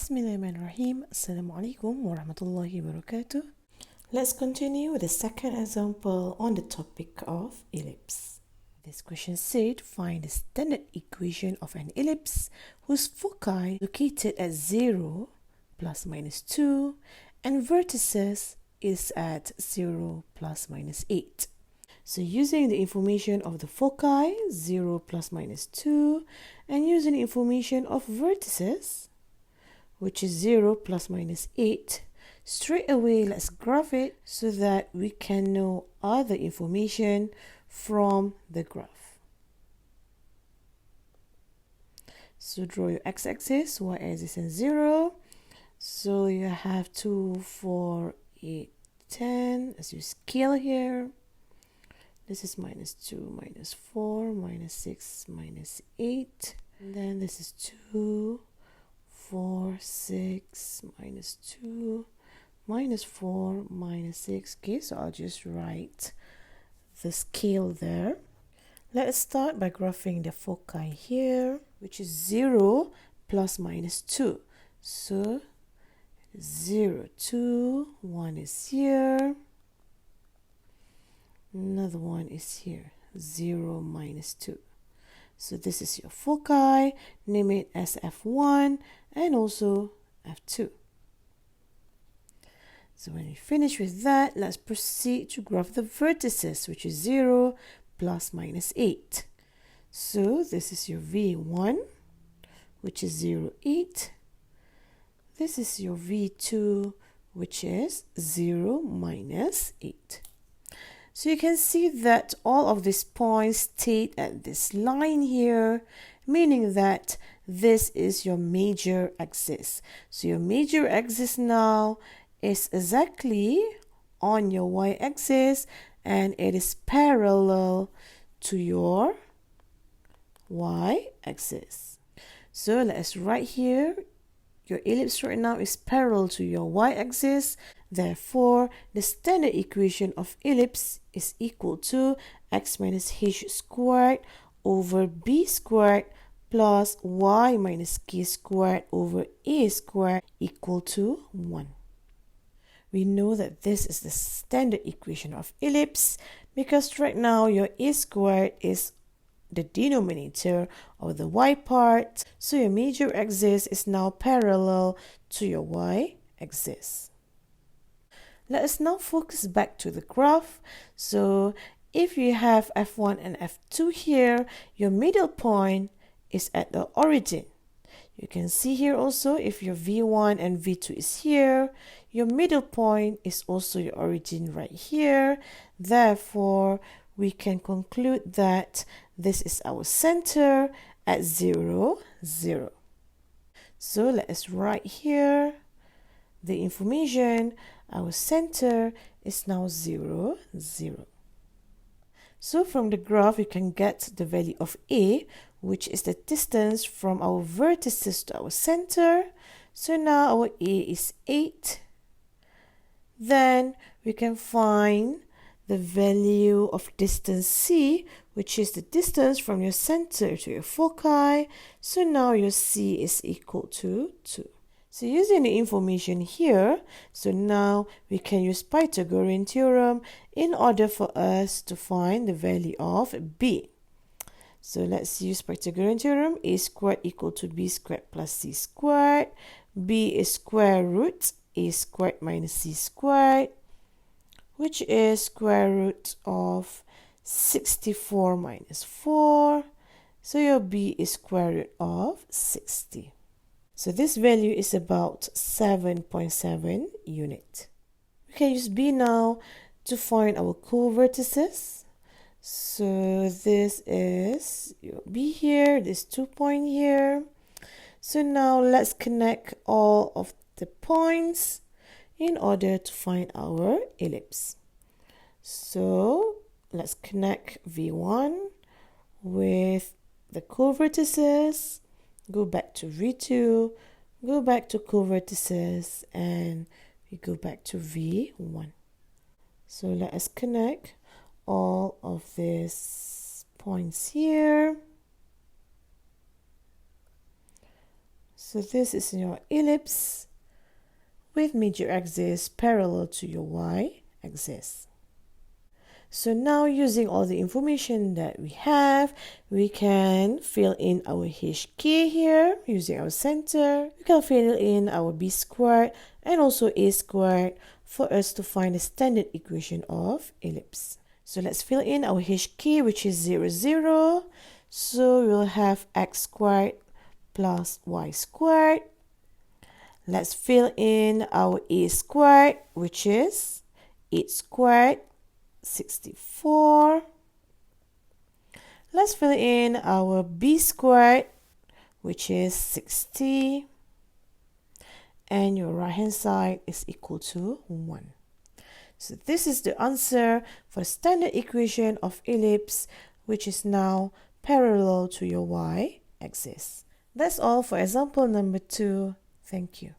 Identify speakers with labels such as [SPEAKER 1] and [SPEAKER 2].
[SPEAKER 1] Bismillahirrahmanirrahim. Assalamu alaikum wa rahmatullahi wa barakatuh. Let's continue with the second example on the topic of ellipse. This question said, find the standard equation of an ellipse whose foci located at 0, plus minus 2, and vertices is at 0, plus minus 8. So using the information of the foci, 0, plus minus 2, and using the information of vertices, which is 0, plus minus 8, straight away let's graph it so that we can know other information from the graph. So draw your x-axis, y-axis and 0. So you have 2, 4, 8, 10 as you scale here. This is minus 2, minus 4, minus 6, minus 8. And then this is 2, 4, 6, minus 2, minus 4, minus 6. Okay, so I'll just write the scale there. Let's start by graphing the foci here, which is 0 plus minus 2. So 0, 2, 1 is here. Another one is here, 0 minus 2. So this is your foci, name it as F1 and also F2. So when we finish with that, let's proceed to graph the vertices, which is 0 plus minus 8. So this is your V1, which is 0, 8. This is your V2, which is 0 minus 8. So you can see that all of these points stayed at this line here, meaning that this is your major axis. So your major axis now is exactly on your y-axis and it is parallel to your y-axis. So let's write here, your ellipse right now is parallel to your y-axis. Therefore, the standard equation of ellipse is equal to x minus h squared over b squared plus y minus k squared over a squared equal to 1. We know that this is the standard equation of ellipse because right now your a squared is the denominator of the y part. So your major axis is now parallel to your y-axis. Let us now focus back to the graph. So if you have F1 and F2 here, your middle point is at the origin. You can see here also if your V1 and V2 is here, your middle point is also your origin right here. Therefore, we can conclude that this is our center at 0, 0. So let us write here the information. Our center is now 0, 0. So from the graph, you can get the value of A, which is the distance from our vertices to our center. So now our A is 8. Then we can find the value of distance C, which is the distance from your center to your foci. So now your C is equal to 2. So using the information here, so now we can use Pythagorean Theorem in order for us to find the value of B. So let's use Pythagorean Theorem. A squared equal to B squared plus C squared. B is square root A squared minus C squared, which is square root of 64 minus 4. So your B is square root of 60. So this value is about 7.7 unit. We can use B now to find our co-vertices. So this is your B here, this 2 point here. So now let's connect all of the points in order to find our ellipse. So let's connect V1 with the co-vertices. Go back to V2, go back to co-vertices, and we go back to V1. So let us connect all of these points here. So this is your ellipse with major axis parallel to your y-axis. So now, using all the information that we have, we can fill in our HK here using our center. We can fill in our b squared and also a squared for us to find the standard equation of ellipse. So let's fill in our HK, which is 0, 0. So we'll have x squared plus y squared. Let's fill in our a squared, which is 8 squared, 64. Let's fill in our b squared, which is 60. And your right hand side is equal to 1. So this is the answer for the standard equation of ellipse, which is now parallel to your y-axis. That's all for example number 2. Thank you.